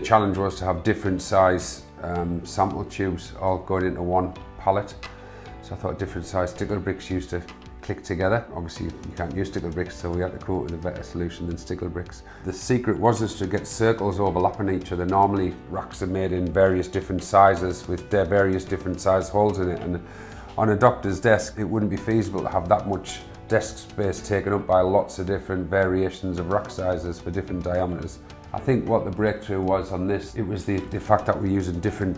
challenge was to have different size sample tubes all going into one pallet. So I thought different size stickle bricks used to click together. Obviously you can't use stickle bricks, so we had to come up with a better solution than stickle bricks. The secret was just to get circles overlapping each other. Normally racks are made in various different sizes with their various different size holes in it, and on a doctor's desk it wouldn't be feasible to have that much desk space taken up by lots of different variations of rack sizes for different diameters. I think what the breakthrough was on this, it was the fact that we're using different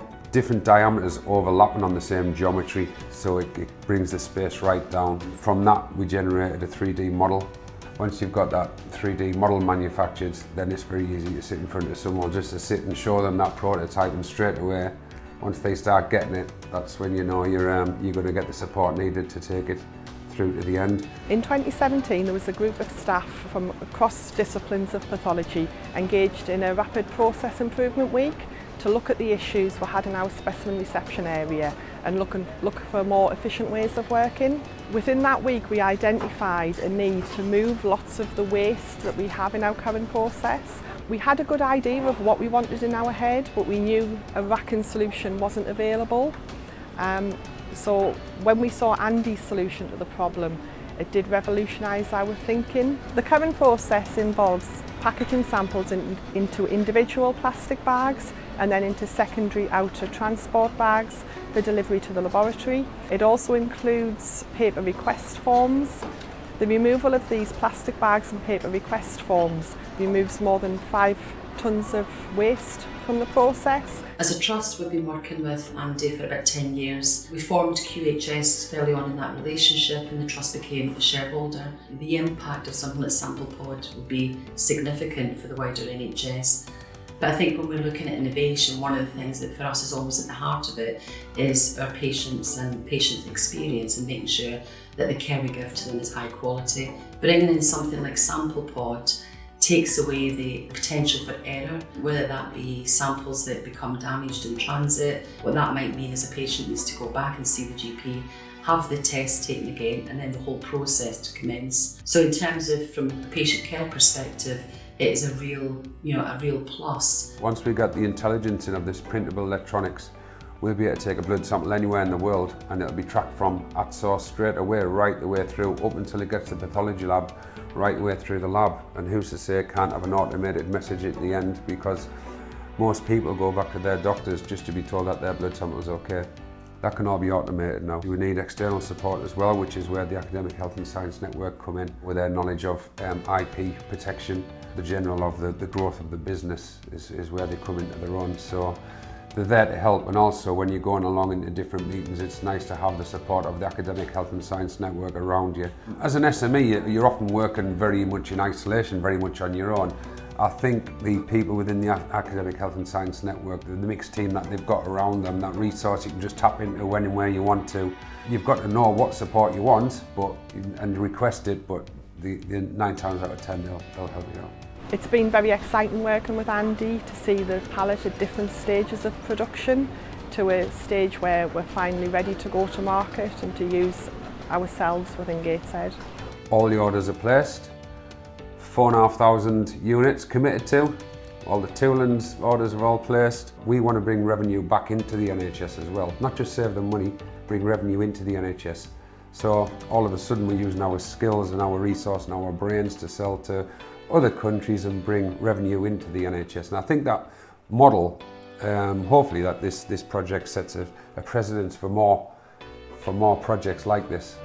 diameters overlapping on the same geometry, so it brings the space right down. From that we generated a 3D model. Once you've got that 3D model manufactured, then it's very easy to sit in front of someone just to sit and show them that prototype, and straight away, once they start getting it, that's when you know you're going to get the support needed to take it through to the end. In 2017 there was a group of staff from across disciplines of pathology engaged in a rapid process improvement week to look at the issues we had in our specimen reception area and look for more efficient ways of working. Within that week we identified a need to move lots of the waste that we have in our current process. We had a good idea of what we wanted in our head, but we knew a racking solution wasn't available. So when we saw Andy's solution to the problem, it did revolutionise our thinking. The current process involves packaging samples into individual plastic bags and then into secondary outer transport bags for delivery to the laboratory. It also includes paper request forms. The removal of these plastic bags and paper request forms removes more than 5 tonnes of waste from the process. As a trust, we've been working with Andy for about 10 years. We formed QHS fairly on in that relationship, and the trust became a shareholder. The impact of something like Samplepod will be significant for the wider NHS. But I think when we're looking at innovation, one of the things that for us is always at the heart of it is our patients and patient experience, and making sure that the care we give to them is high quality. Bringing in something like Samplepod takes away the potential for error, whether that be samples that become damaged in transit. What that might mean is a patient needs to go back and see the GP, have the test taken again, and then the whole process to commence. So in terms of from a patient care perspective, it is a real plus. Once we got the intelligence in of this printable electronics, we'll be able to take a blood sample anywhere in the world and it'll be tracked from at source straight away, right the way through, up until it gets to the pathology lab, right the way through the lab. And who's to say it can't have an automated message at the end, because most people go back to their doctors just to be told that their blood sample is okay. That can all be automated now. We need external support as well, which is where the Academic Health and Science Network come in with their knowledge of IP protection. The general of the growth of the business is where they come into their own. So they're there to help, and also when you're going along into different meetings, it's nice to have the support of the Academic Health and Science Network around you. As an SME, you're often working very much in isolation, very much on your own. I think the people within the Academic Health and Science Network, the mixed team that they've got around them, that resource you can just tap into when and where you want to. You've got to know what support you want and request it, but the 9 times out of 10 they'll help you out. It's been very exciting working with Andy to see the pallet at different stages of production to a stage where we're finally ready to go to market and to use ourselves within Gateshead. All the orders are placed, 4,500 units committed to, all the tooling orders are all placed. We want to bring revenue back into the NHS as well, not just save them money, bring revenue into the NHS. So all of a sudden we're using our skills and our resource and our brains to sell to other countries and bring revenue into the NHS. And I think that model, hopefully that this project sets a precedence for more projects like this.